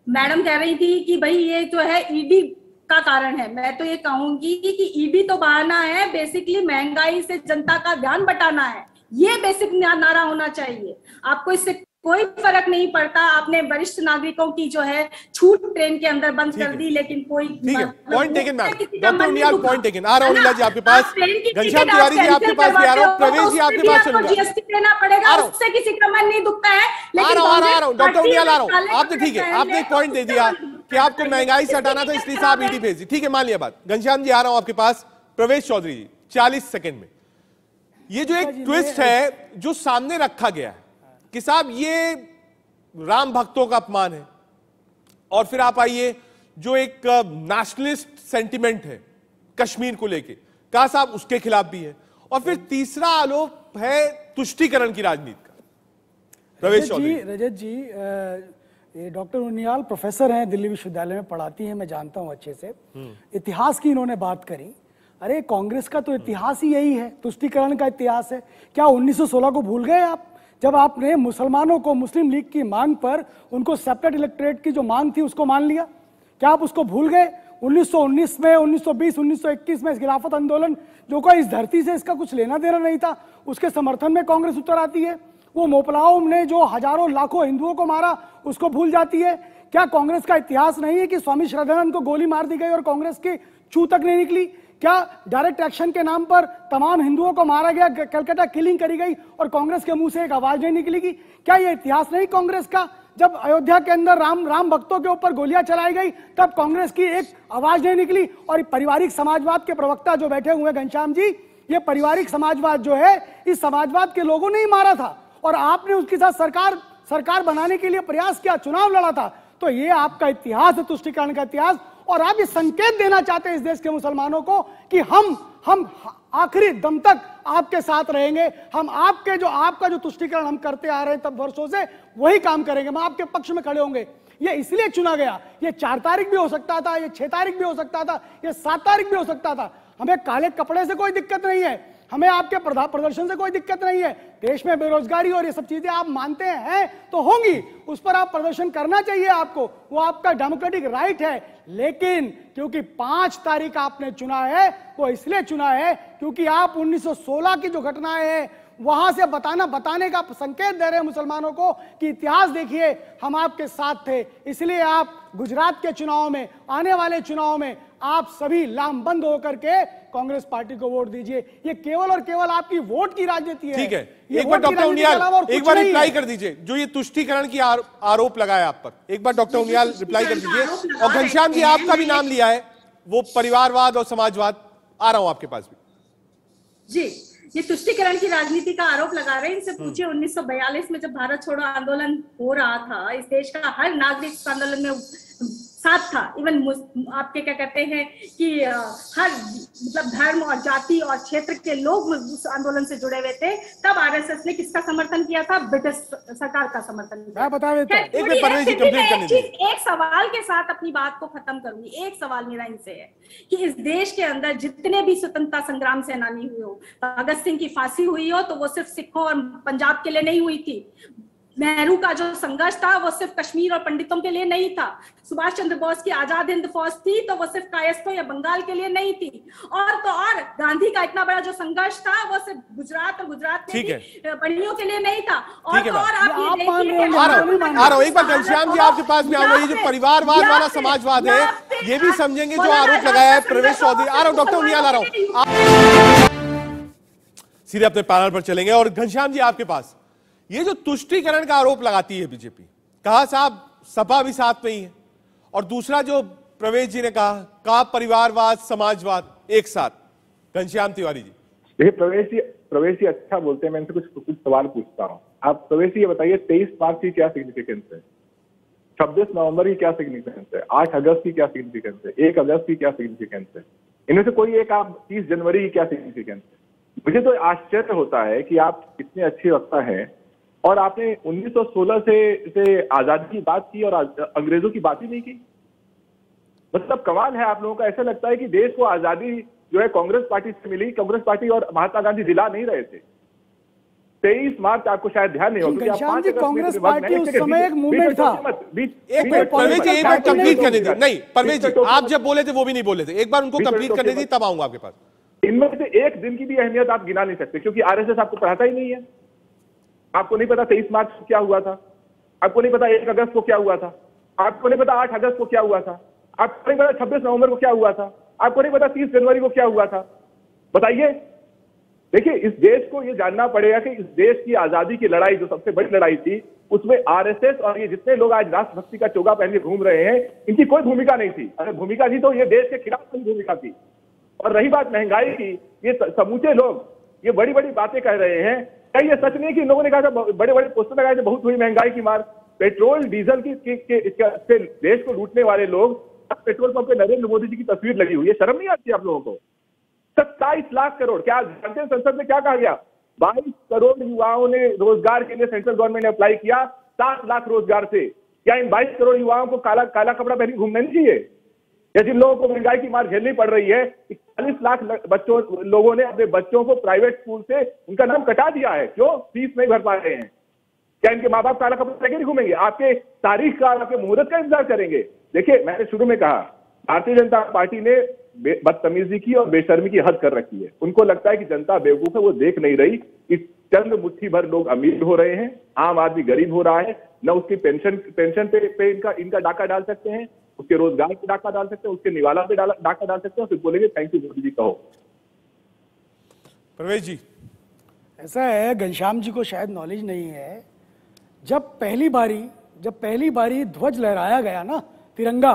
मैडम कह रही थी कि भाई ये जो है ईडी का कारण है। मैं तो ये कहूंगी कि ईडी तो बहाना है, बेसिकली महंगाई से जनता का ध्यान बटाना है, ये बेसिक नारा होना चाहिए। आपको इससे कोई फर्क नहीं पड़ता। आपने वरिष्ठ नागरिकों की जो है छूट ट्रेन के अंदर बंद कर दी, लेकिन कोई point taken ma'am, doctor Uniyal point taken. आ रहा हूं नीला जी आपके पास, घनश्याम तिवारी जी आपके पास भी आ रहा हूं, प्रवेश जी आपके पास चलूंगा। जीएसटी देना पड़ेगा, उससे किसी का मन नहीं दुखता है, लेकिन आ रहा हूं डॉक्टर उनियाल आ रहा हूं। आपने ठीक है, आपने एक पॉइंट दे दिया कि आपको महंगाई से हटाना था, इसलिए साहब ईडी भेज दी। ठीक है, मान लिया बात। घनश्याम जी आ रहा हूं आपके पास, प्रवेश चौधरी जी 40 सेकंड में। ये जो एक ट्विस्ट है जो सामने रखा गया है कि साहब ये राम भक्तों का अपमान है, और फिर आप आइए जो एक नेशनलिस्ट सेंटिमेंट है कश्मीर को लेके, कहा साहब उसके खिलाफ भी है, और फिर तीसरा आरोप है तुष्टीकरण की राजनीति का। रजत जी, ये डॉक्टर उनियाल प्रोफेसर हैं, दिल्ली विश्वविद्यालय में पढ़ाती हैं, मैं जानता हूं अच्छे से। इतिहास की इन्होंने बात करी। अरे कांग्रेस का तो इतिहास ही यही है, तुष्टीकरण का इतिहास है। क्या 1916 को भूल गए आप, जब आपने मुसलमानों को मुस्लिम लीग की मांग पर उनको सेपरेट इलेक्टोरेट की जो मांग थी उसको मान लिया? क्या आप उसको भूल गए? 1919 में, 1920, 1921 में खिलाफत आंदोलन जो कोई इस धरती से इसका कुछ लेना देना नहीं था, उसके समर्थन में कांग्रेस उतर आती है। वो मोपलाओं ने जो हजारों लाखों हिंदुओं को मारा उसको भूल जाती है। क्या कांग्रेस का इतिहास नहीं है कि स्वामी श्रद्धानंद को गोली मार दी गई और कांग्रेस की छू तक नहीं निकली? क्या डायरेक्ट एक्शन के नाम पर तमाम हिंदुओं को मारा गया, कलकत्ता किलिंग करी गई और कांग्रेस के मुंह से एक आवाज नहीं निकलेगी? क्या ये इतिहास नहीं कांग्रेस का? जब अयोध्या के अंदर राम भक्तों के ऊपर गोलियां चलाई गई तब कांग्रेस की एक आवाज नहीं निकली। और पारिवारिक समाजवाद के प्रवक्ता जो बैठे हुए घनश्याम जी, ये पारिवारिक समाजवाद जो है, इस समाजवाद के लोगों ने ही मारा था और आपने उसके साथ सरकार बनाने के लिए प्रयास किया, चुनाव लड़ा था। तो ये आपका इतिहास है, तुष्टीकरण का इतिहास। और आप ये संकेत देना चाहते हैं इस देश के मुसलमानों को कि हम आखिरी दम तक आपके साथ रहेंगे, हम आपका जो तुष्टीकरण हम करते आ रहे हैं तब वर्षों से वही काम करेंगे, हम आपके पक्ष में खड़े होंगे। ये इसलिए चुना गया। ये 4 तारीख भी हो सकता था, ये 6 तारीख भी हो सकता था, ये 7 तारीख भी हो सकता था। हमें काले कपड़े से कोई दिक्कत नहीं है, हमें आपके प्रदर्शन से कोई दिक्कत नहीं है। देश में बेरोजगारी और ये सब चीजें आप मानते हैं तो होंगी, उस पर आप प्रदर्शन करना चाहिए आपको, वो आपका डेमोक्रेटिक राइट है। लेकिन क्योंकि 5 तारीख आपने चुना है, वो इसलिए चुना है क्योंकि आप 1916 की जो घटनाएं हैं वहां से बताने का संकेत दे रहे हैं मुसलमानों को कि इतिहास देखिए, हम आपके साथ थे। इसलिए आप गुजरात के चुनाव में, आने वाले चुनाव में आप सभी लामबंद होकर के कांग्रेस पार्टी को वोट दीजिए। ये केवल और केवल आपकी वोट की राजनीति है। ठीक है, एक बार डॉक्टर उनियाल एक बार रिप्लाई कर दीजिए, जो ये तुष्टीकरण की आरोप लगाया आप पर, एक बार डॉक्टर उनियाल रिप्लाई कर दीजिए। और घनश्याम जी आपका भी नाम लिया है, वो परिवारवाद और समाजवाद। आ रहा हूं आपके पास भी जी। ये तुष्टीकरण की राजनीति का आरोप लगा रहे हैं, इनसे पूछिए 1942 में जब भारत छोड़ो आंदोलन हो रहा था, इस देश का हर नागरिक इस आंदोलन में साथ था। इवन आपके क्या कहते हैं कि हर मतलब धर्म और जाति और क्षेत्र के लोग उस आंदोलन से जुड़े हुए थे। तब आरएसएस ने किसका समर्थन किया था? ब्रिटिश सरकार का समर्थन किया। एक सवाल के साथ अपनी बात को खत्म करूंगी। एक सवाल मेरा इनसे है कि इस देश के अंदर जितने भी स्वतंत्रता संग्राम सेनानी हुए हो, भगत सिंह की फांसी हुई हो तो वो सिर्फ सिखों और पंजाब के लिए नहीं हुई थी। नेहरू का जो संघर्ष था वो सिर्फ कश्मीर और पंडितों के लिए नहीं था। सुभाष चंद्र बोस की आजाद हिंद फौज थी तो वो सिर्फ कायस्थों या बंगाल के लिए नहीं थी। और गांधी का इतना बड़ा जो संघर्ष था वो सिर्फ गुजरात और गुजरात में बनियों के लिए नहीं था। और आप ये आ रहा हूं एक बार घनश्याम जी आपके पास भी आऊंगा। ये जो परिवारवाद वाला समाजवाद है ये भी समझेंगे जो आरोप लगाया है प्रवेश चौधरी। आ रहा हूं डॉक्टर उनियाल, आ रहा हूं, सीधे अपने पैनल पर चलेंगे। और घनश्याम जी आपके पास ये जो तुष्टीकरण का आरोप लगाती है बीजेपी, कहा साहब सपा भी साथ में ही है, और दूसरा जो प्रवेश जी ने कहा परिवारवाद समाजवाद एक साथ। घनश्याम तिवारी जी। देखिए प्रवेश जी अच्छा बोलते हैं, मैं इनसे कुछ सवाल पूछता हूँ। आप प्रवेश जी ये बताइए 23 मार्च की क्या सिग्निफिकेंस है, 26 नवंबर की क्या सिग्निफिकेंस है, 8 अगस्त की क्या सिग्निफिकेंस है, 1 अगस्त की क्या सिग्निफिकेंस है, इनमें से कोई एक आप 30 जनवरी की क्या सिग्निफिकेंस है। मुझे तो आश्चर्य होता है कि आप इतने अच्छे वक्ता हैं और आपने 1916 से आजादी की बात की और अंग्रेजों की बात ही नहीं की। मतलब कमाल है आप लोगों का। ऐसा लगता है कि देश को आजादी जो है कांग्रेस पार्टी से मिली, कांग्रेस पार्टी और महात्मा गांधी दिला नहीं रहे थे। 23 मार्च आपको शायद ध्यान नहीं हो, क्योंकि आप 5 कांग्रेस पार्टी उस समय एक मूवमेंट था। परवेश जी एक बार कंप्लीट करने दी। नहीं परवेश जी आप जब बोले थे वो भी नहीं बोले थे, एक बार उनको कंप्लीट करने दी तब आऊंगा आपके पास। इनमें से एक दिन की भी अहमियत आप गिना नहीं सकते, क्योंकि आरएसएस आपको पढ़ाता ही नहीं है। आपको नहीं पता 23 मार्च को क्या हुआ था, आपको नहीं पता 1 अगस्त को क्या हुआ था, आपको नहीं पता 8 अगस्त को क्या हुआ था, आपको नहीं पता 26 नवंबर को क्या हुआ था, आपको नहीं पता 30 जनवरी को क्या हुआ था। बताइए। देखिए इस देश को ये जानना पड़ेगा कि इस देश की आजादी की लड़ाई जो सबसे बड़ी लड़ाई थी, उसमें आरएसएस और ये जितने लोग आज राष्ट्रभक्ति का चोगा पहन के घूम रहे हैं, इनकी कोई भूमिका नहीं थी। अगर भूमिका थी तो ये देश के खिलाफ कोई भूमिका थी। और रही बात महंगाई की, ये समूचे लोग ये बड़ी बड़ी बातें कह रहे हैं। क्या ये सच नहीं कि इन लोगों ने कहा था, बड़े बड़े पोस्टर लगाए थे, बहुत हुई महंगाई की मार, पेट्रोल डीजल से देश को लूटने वाले लोग, पेट्रोल पंप पे नरेंद्र मोदी जी की तस्वीर लगी हुई है। शर्म नहीं आती आप लोगों को? 27 लाख करोड़, क्या जानते हैं संसद में क्या कहा गया? 22 करोड़ युवाओं ने रोजगार के लिए सेंट्रल गवर्नमेंट ने अप्लाई किया, 7 लाख रोजगार से। क्या इन 22 करोड़ युवाओं को काला कपड़ा पहन घूमना नहीं चाहिए? या जिन लोगों को महंगाई की मार झेलनी पड़ रही है, 41 लाख लोगों ने अपने बच्चों को प्राइवेट स्कूल से उनका नाम कटा दिया है। क्यों? फीस नहीं भर पा रहे हैं। क्या इनके माँ बाप काला कपड़ा लेके नहीं घूमेंगे? आपके तारीख का, आपके मुहूर्त का इंतजार करेंगे? देखिए मैंने शुरू में कहा, भारतीय जनता पार्टी ने बदतमीजी की और बेशर्मी की हद कर रखी है। उनको लगता है कि जनता बेवकूफ है, वो देख नहीं रही कि चंद मुट्ठी भर लोग अमीर हो रहे हैं, आम आदमी गरीब हो रहा है। न उसकी पेंशन पे इनका डाका डाल सकते हैं, उसके रोजगार पे डाका डाल सकते हैं, उसके निवाला पे डाका डाल सकते हैं, फिर बोलेंगे थैंक यू मोदी जी। कहो प्रवेश जी। ऐसा है, घनश्याम जी को शायद नॉलेज नहीं है। जब पहली बारी ध्वज लहराया गया ना, तिरंगा,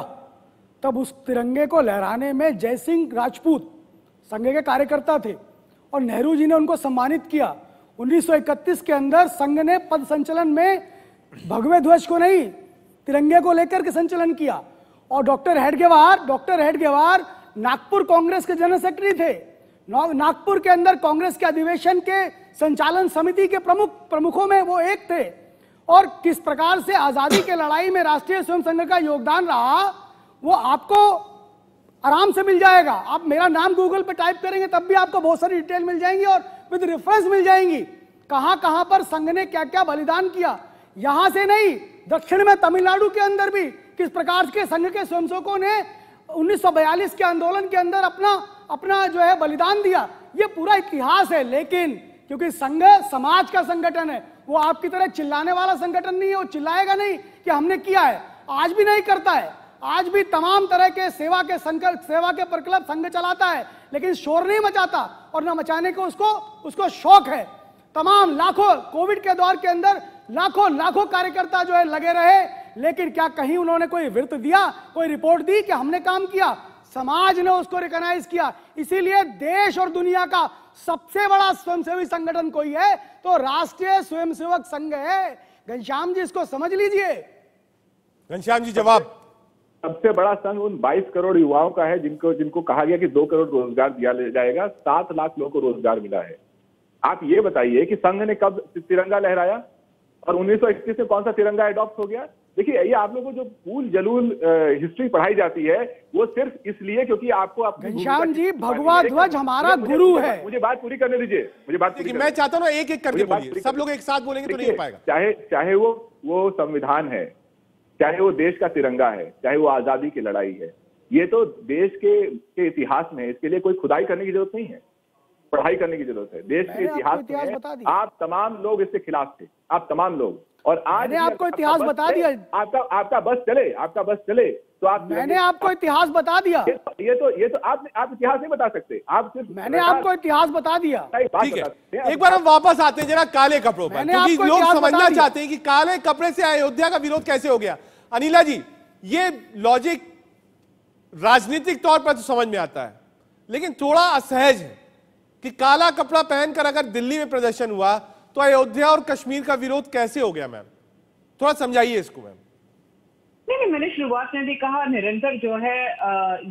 तब उस तिरंगे को लहराने में जयसिंह राजपूत संघ के कार्यकर्ता थे और नेहरू जी ने उनको सम्मानित किया। 1931 के अंदर संघ ने पद संचलन में भगवे ध्वज को नहीं, तिरंगे को लेकर के संचलन किया। और डॉक्टर हेडगेवार नागपुर कांग्रेस के जनरल सेक्रेटरी थे। नागपुर के अंदर कांग्रेस के अधिवेशन के संचालन समिति के प्रमुखों में वो एक थे। और किस प्रकार से आजादी के लड़ाई में राष्ट्रीय स्वयं संघ का योगदान रहा, वो आपको आराम से मिल जाएगा। आप मेरा नाम गूगल पे टाइप करेंगे तब भी आपको बहुत सारी डिटेल मिल जाएंगी और विद रेफरेंस मिल जाएंगी, कहां कहां पर संघ ने क्या क्या बलिदान किया। यहां से नहीं, दक्षिण में तमिलनाडु के अंदर भी किस प्रकार के संघ के स्वयंसेवकों ने 1942 के आंदोलन के अंदर अपना जो है बलिदान दिया। ये पूरा इतिहास है। लेकिन क्योंकि संघ समाज का संगठन है, वो आपकी तरह चिल्लाने वाला संगठन नहीं है। वो चिल्लाएगा नहीं कि हमने किया है, आज भी नहीं करता है। आज भी तमाम तरह के सेवा के प्रकल्प संघ चलाता है, लेकिन शोर नहीं मचाता और ना मचाने को उसको शौक है। तमाम लाखों कोविड के दौर के अंदर लाखों कार्यकर्ता जो है लगे रहे, लेकिन क्या कहीं उन्होंने कोई विर्त दिया, कोई रिपोर्ट दी कि हमने काम किया? समाज ने उसको रिकॉग्नाइज किया। इसीलिए देश और दुनिया का सबसे बड़ा स्वयंसेवी संगठन कोई है तो राष्ट्रीय स्वयंसेवक संघ है। घनश्याम जी इसको समझ लीजिए। घनश्याम जी जवाब। सबसे बड़ा संघ उन 22 करोड़ युवाओं का है जिनको कहा गया कि 2 करोड़ रोजगार दिया जाएगा। 7 लाख लोगों को रोजगार मिला है। आप ये बताइए कि संघ ने कब तिरंगा लहराया और 1931 में कौन सा तिरंगा अडॉप्ट हो गया? देखिए ये आप लोगों को जो फूल जलूल हिस्ट्री पढ़ाई जाती है वो सिर्फ इसलिए क्योंकि आपको घनश्याम जी, भगवा ध्वज हमारा गुरु है। मुझे बात पूरी करने दीजिए। मैं चाहता हूँ एक एक करके बोलिए, सब लोग एक साथ बोलेंगे तो नहीं हो पाएगा। चाहे वो संविधान है, चाहे वो देश का तिरंगा है, चाहे वो आजादी की लड़ाई है, ये तो देश के इतिहास में है। इसके लिए कोई खुदाई करने की जरूरत नहीं है, पढ़ाई करने की जरूरत है। देश के इतिहास में आप तमाम लोग इसके खिलाफ थे, आप तमाम लोग। और आज मैंने आपको इतिहास बता दिया। आपका बस चले तो आप, मैंने आपको इतिहास बता दिया। ये तो आप इतिहास नहीं बता सकते, आप सिर्फ मैंने आपको इतिहास बता दिया। ठीक है, एक बार हम वापस आते हैं जरा काले कपड़ों पर, क्योंकि लोग समझना चाहते हैं कि काले कपड़े से अयोध्या का विरोध कैसे हो गया। अनिला जी, ये लॉजिक राजनीतिक तौर पर तो समझ में आता है, लेकिन थोड़ा असहज है कि काला कपड़ा पहनकर अगर दिल्ली में प्रदर्शन हुआ तो अयोध्या और कश्मीर का विरोध कैसे हो गया। मैम थोड़ा समझाइए इसको। मैम नहीं, मैंने शुरुआत में भी कहा, निरंतर जो है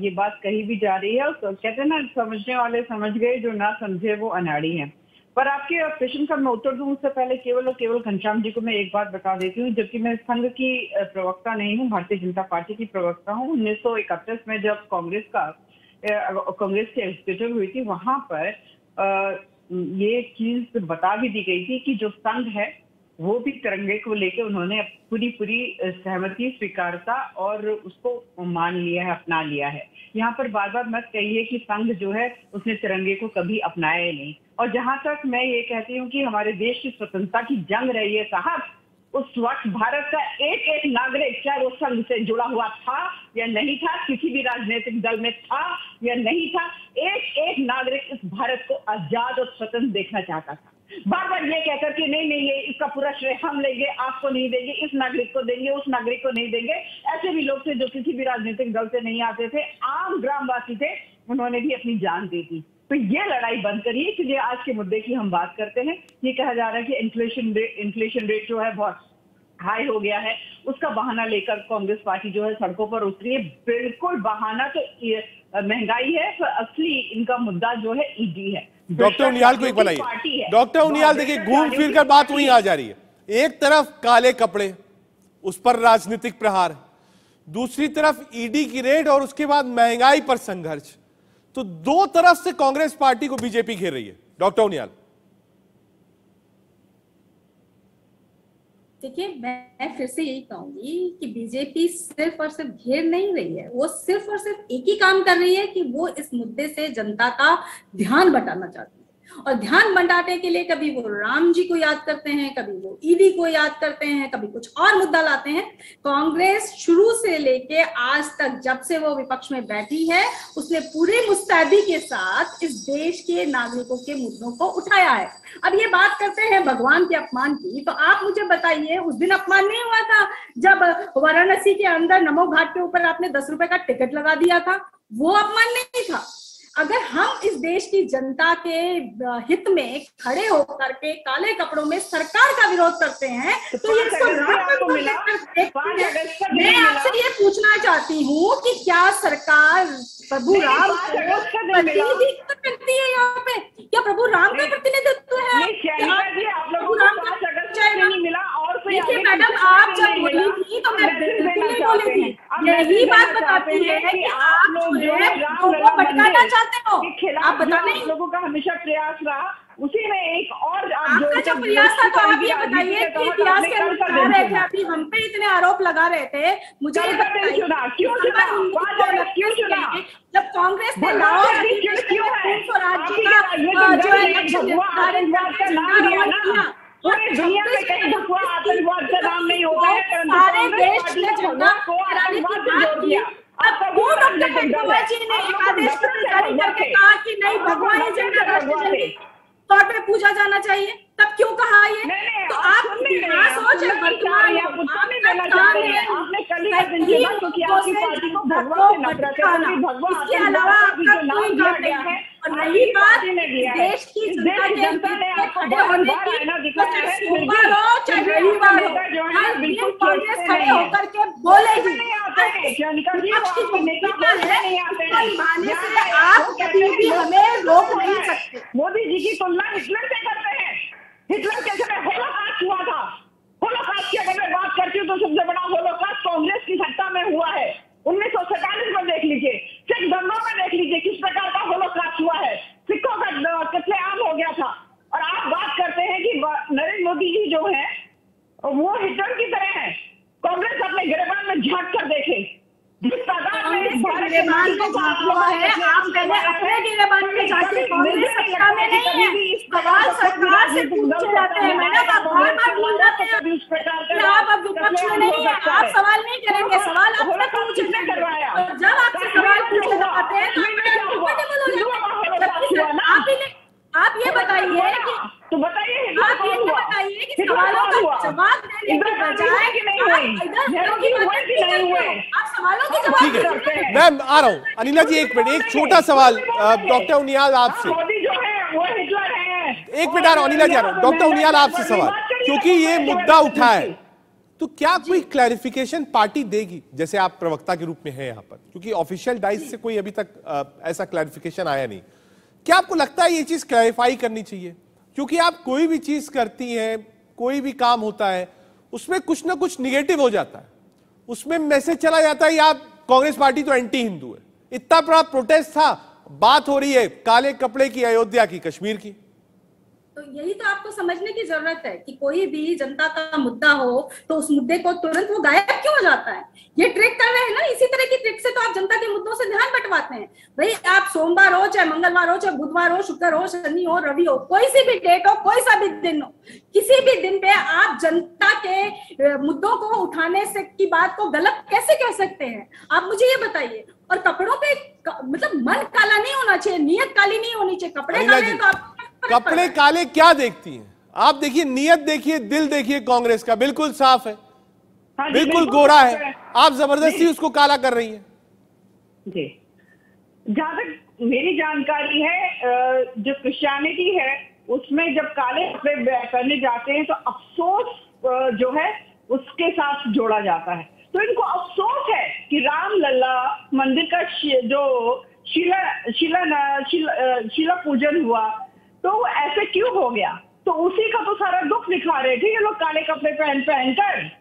ये बात कही भी जा रही है। कहते हैं ना, समझने वाले समझ गए, जो ना समझे वो अनाड़ी हैं। पर आपके प्रश्न का मैं उत्तर दूं उससे पहले केवल और केवल घनश्याम जी को मैं एक बात बता देती हूँ, जबकि मैं संघ की प्रवक्ता नहीं हूँ, भारतीय जनता पार्टी की प्रवक्ता हूँ। 1931 में जब कांग्रेस की एग्जीक्यूटिव हुई थी, वहां पर ये चीज बता भी दी गई थी कि जो संघ है वो भी तिरंगे को लेकर उन्होंने पूरी सहमति, स्वीकारता और उसको मान लिया है, अपना लिया है। यहाँ पर बार बार मत कहिए कि संघ जो है उसने तिरंगे को कभी अपनाया ही नहीं। और जहां तक मैं ये कहती हूँ कि हमारे देश की स्वतंत्रता की जंग रही है साहब, उस वक्त भारत का एक एक नागरिक, चाहे वो संघ से जुड़ा हुआ था या नहीं था, किसी भी राजनीतिक दल में था या नहीं था, एक एक नागरिक इस भारत को आजाद और स्वतंत्र देखना चाहता था। बार बार ये कहकर कि नहीं ये इसका पूरा श्रेय हम लेंगे, आपको नहीं देंगे, इस नागरिक को देंगे, उस नागरिक को नहीं देंगे। ऐसे भी लोग थे जो किसी भी राजनीतिक दल से नहीं आते थे, आम ग्रामवासी थे, उन्होंने भी अपनी जान दी थी। तो ये लड़ाई बंद करिए कि आज के मुद्दे की हम बात करते हैं। ये कहा जा रहा है कि इन्फ्लेशन रेट जो है बहुत हाई हो गया है, उसका बहाना लेकर कांग्रेस पार्टी जो है सड़कों पर उतरी है। बिल्कुल बहाना तो महंगाई है, पर असली इनका मुद्दा जो है ईडी है। डॉक्टर उनियाल को एक बनाइए। डॉक्टर उनियाल, देखिए घूम फिर कर बात वहीं आ जा रही है। एक तरफ काले कपड़े, उस पर राजनीतिक प्रहार, दूसरी तरफ ईडी की रेड और उसके बाद महंगाई पर संघर्ष। तो दो तरफ से कांग्रेस पार्टी को बीजेपी घेर रही है। डॉक्टर उनियाल, देखिए, मैं फिर से यही कहूंगी कि बीजेपी सिर्फ और सिर्फ घेर नहीं रही है, वो सिर्फ और सिर्फ एक ही काम कर रही है कि वो इस मुद्दे से जनता का ध्यान बटाना चाहती है। और ध्यान बंटाने के लिए कभी वो राम जी को याद करते हैं, कभी वो ईडी को याद करते हैं, कभी कुछ और मुद्दा लाते हैं। कांग्रेस शुरू से लेके आज तक, जब से वो विपक्ष में बैठी है, उसने पूरी मुस्तैदी के साथ इस देश के नागरिकों के मुद्दों को उठाया है। अब ये बात करते हैं भगवान के अपमान की, तो आप मुझे बताइए, उस दिन अपमान नहीं हुआ था जब वाराणसी के अंदर नमो घाट के ऊपर आपने 10 रुपए का टिकट लगा दिया था? वो अपमान नहीं था। अगर हम इस देश की जनता के हित में खड़े होकर के काले कपड़ों में सरकार का विरोध करते हैं, तो ये इसको मैं आपसे ये पूछना चाहती हूँ कि क्या सरकार प्रभु राम को प्रतिनिधित्व करती है? यहाँ पे क्या प्रभु राम का प्रतिनिधित्व है? प्रभु राम का नहीं मिला। और देखिए मैडम, आप जब बोली थी तो मैं बिल्कुल नहीं बोली थी। यही बात बताती है कि आप उनको भटकाना चाहते हो। आप बताने लोगों का हमेशा प्रयास रहा, उसी में एक और आपका जो प्रयास था, तो आप ये बताइए कि इतिहास के अनुसार रहे थे, अभी हम पे इतने आरोप लगा रहे थे, मुझे ये बताइए क्यों चुना? जब कांग्रेस ने पूरी दुनिया में कहीं भगवा आतंकवाद का नाम नहीं होता है, सारे देश में झंडा फहराने की बात की। अब वो डॉक्टर भगवा जी ने एक आदेश जारी करके कहा कि नहीं, भगवा एजेंडा राष्ट्रीय झंडे तौर पे पूजा जाना चाहिए, तब क्यों कहा ये? तो आप क्या सोच रहे वर्तमान इसके अलावा आपका कोई ज्ञान नहीं है। और रही बात देश की जनता ने खड़े होने की, सोमवार हो चाहे रविवार हो, हर दिन कांग्रेस खड़े होकर के बोलेगी। आप कभी भी हमें रोक नहीं सकते। मोदी जी की तुलना हिटलर से करते हैं। हिटलर के समय होलोकॉस्ट हुआ था। होलोकॉस्ट की अगर मैं बात करती हूँ तो सबसे बड़ा होलोकॉस्ट कांग्रेस की सत्ता में हुआ है। 1947 में देख लीजिए, सिख धर्मों में देख लीजिए किस प्रकार का होलोकॉस्ट हुआ है। सिखों का कत्लेआम हो गया था। और आप बात करते हैं कि नरेंद्र मोदी जी जो है वो हिटलर की तरह है। कांग्रेस अपने गिरेबान में झांक कर देखे, जिस तादाद में गिरेबान को में झांकना है, आप पहले अपने गिरेबान में जाके, कांग्रेस सत्ता में नहीं है, सवाल सरकार से पूछे जाते हैं। मैडम आप बार-बार बोल जाते हैं कि आप अब विपक्ष में नहीं है, आप सवाल नहीं करेंगे, सवाल आप तक पूछने करवाया, और जब आपसे सवाल पूछे जाते हैं तो आप ये बताइए कि तो बताइए आप ये बताइए कि सवालों का जवाब देने के बजाय आप सवालों के जवाब ठीक है, मैम आ रहा हूँ। अनिला जी एक मिनट, एक छोटा सवाल डॉक्टर उनियाल आपसे। एक मिनट आ रहा हूँ, अनिला जी आ रहा हूँ। डॉक्टर उनियाल आपसे सवाल, क्योंकि ये मुद्दा उठा है, तो क्या कोई क्लैरिफिकेशन पार्टी देगी, जैसे आप प्रवक्ता के रूप में हैं यहाँ पर, क्योंकि ऑफिशियल डाइस से कोई अभी तक ऐसा क्लैरिफिकेशन आया नहीं। क्या आपको लगता है ये चीज क्लैरिफाई करनी चाहिए? क्योंकि आप कोई भी चीज करती हैं, कोई भी काम होता है, उसमें कुछ ना कुछ निगेटिव हो जाता है, उसमें मैसेज चला जाता है आप कांग्रेस पार्टी तो एंटी हिंदू है। इतना बड़ा प्रोटेस्ट था, बात हो रही है काले कपड़े की, अयोध्या की, कश्मीर की। तो यही तो आपको समझने की जरूरत है कि कोई भी जनता का मुद्दा हो तो उस मुद्दे को तुरंत वो गायब क्यों हो जाता है। ये ट्रिक कर रहे हैं ना, इसी तरह की ट्रिक से तो आप जनता के मुद्दों से ध्यान बंटवाते हैं। भाई आप सोमवार हो, चाहे मंगलवार हो, चाहे बुधवार हो, शुक्र हो, शनि हो, रवि हो, कोई सी भी डेट हो, कोई सा भी दिन हो, किसी भी दिन पे आप जनता के मुद्दों को उठाने से की बात को गलत कैसे कह सकते हैं? आप मुझे ये बताइए। और कपड़ों पे मतलब मन काला नहीं होना चाहिए, नियत काली नहीं होनी चाहिए। कपड़े काले तो आप कपड़े काले क्या देखती हैं आप? देखिए नियत देखिए, दिल देखिए, कांग्रेस का बिल्कुल साफ है, बिल्कुल गोरा है, आप जबरदस्ती उसको काला कर रही हैं। जी, जहां तक मेरी जानकारी है, जो क्रिश्चियनिटी है उसमें जब काले कपड़े पहने जाते हैं तो अफसोस जो है उसके साथ जोड़ा जाता है। तो इनको अफसोस है कि रामलला मंदिर का जो शिला पूजन हुआ तो ऐसे क्यों हो गया, तो उसी का तो सारा दुख दिखा रहे थे ये लोग काले कपड़े पहनकर।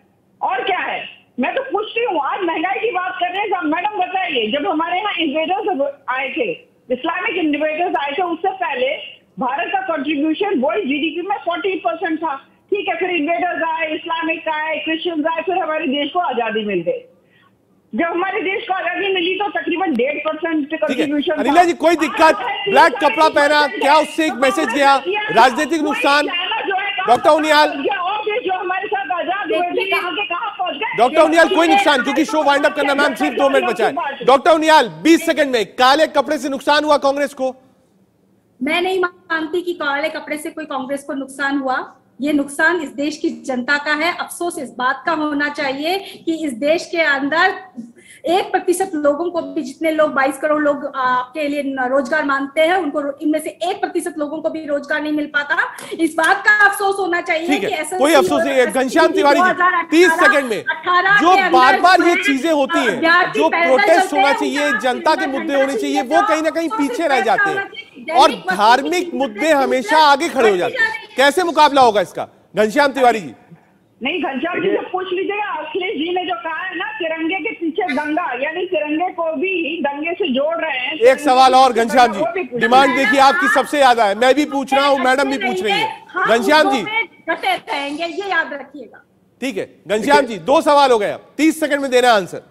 और क्या है, मैं तो पूछती हूँ, आज महंगाई की बात कर रहे हैं मैडम, बताइए जब हमारे यहाँ इन्वेडर्स आए थे, इस्लामिक इन्वेडर्स आए थे, उससे पहले भारत का कंट्रीब्यूशन वर्ल्ड जीडीपी में 40% था। ठीक है, फिर इन्वेडर्स आए, इस्लामिक आए, क्रिश्चियंस आए, फिर हमारे देश को आजादी मिल गई। जब हमारे देश को आजादी मिली तो तकरीबन 1.5% कंट्रीब्यूशन। अनिला जी कोई दिक्कत, ब्लैक कपड़ा पहना, क्या उससे एक मैसेज गया? राजनीतिक नुकसान? डॉक्टर उनियाल, जो हमारे साथ आजाद हुए थे कहां के कहां पहुंच गए? डॉक्टर उनियाल कोई नुकसान, क्योंकि शो वाइंड अप करना मैम, सिर्फ 2 मिनट बचा है। डॉक्टर उनियाल 20 सेकंड में, काले कपड़े से नुकसान हुआ कांग्रेस को? मैं नहीं मानती कि काले कपड़े से कोई कांग्रेस को नुकसान हुआ। ये नुकसान इस देश की जनता का है। अफसोस इस बात का होना चाहिए कि इस देश के अंदर 1% लोगों को भी, जितने लोग 22 करोड़ लोग आपके लिए रोजगार मांगते हैं, उनको इनमें से 1% लोगों को भी रोजगार नहीं मिल पाता। इस बात का अफसोस होना चाहिए कि ऐसा कोई अफसोस नहीं है। घनश्याम तिवारी जी 30 सेकंड में, जो बार बार ये चीजें होती हैं, जो प्रोटेस्ट होना चाहिए, जनता के मुद्दे होने चाहिए, वो कहीं ना कहीं पीछे रह जाते हैं और धार्मिक मुद्दे हमेशा आगे खड़े हो जाते हैं। कैसे मुकाबला होगा इसका? घनश्याम तिवारी जी। नहीं, घनश्याम जी से पूछ लीजिएगा, अखिलेश जी ने जो कहा है ना, तिरंगे के पीछे दंगा, यानी तिरंगे को भी दंगे से जोड़ रहे हैं। एक सवाल और घनश्याम जी, डिमांड देखिए आपकी सबसे ज्यादा है, मैं भी पूछ रहा हूँ, मैडम भी पूछ रही है। घनश्याम जी रहेंगे, ये याद रखिएगा। ठीक है घनश्याम जी, 2 सवाल हो गए, अब 30 सेकंड में देना आंसर।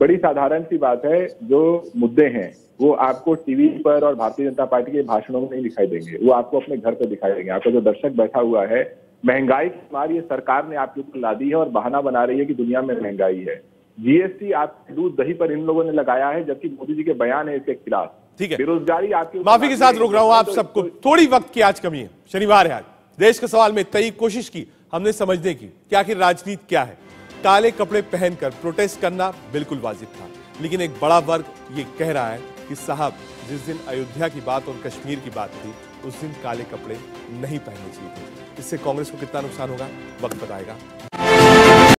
बड़ी साधारण सी बात है, जो मुद्दे हैं वो आपको टीवी पर और भारतीय जनता पार्टी के भाषणों में नहीं दिखाई देंगे, वो आपको अपने घर पर दिखाई देंगे। आपका जो दर्शक बैठा हुआ है, महंगाई की मार ये सरकार ने आपके ऊपर ला दी है और बहाना बना रही है कि दुनिया में महंगाई है। जीएसटी आप दूध दही पर इन लोगों ने लगाया है, जबकि मोदी जी के बयान है इसके खिलाफ। ठीक है, बेरोजगारी आपके, माफी के साथ रोक रहा हूं आप सबको, थोड़ी वक्त की आज कमी है, शनिवार है आज। देश के सवाल में तय कोशिश की हमने समझने की कि आखिर राजनीति क्या है। काले कपड़े पहनकर प्रोटेस्ट करना बिल्कुल वाजिब था, लेकिन एक बड़ा वर्ग ये कह रहा है कि साहब जिस दिन अयोध्या की बात और कश्मीर की बात थी, उस दिन काले कपड़े नहीं पहनने चाहिए थे। इससे कांग्रेस को कितना नुकसान होगा वक्त बताएगा।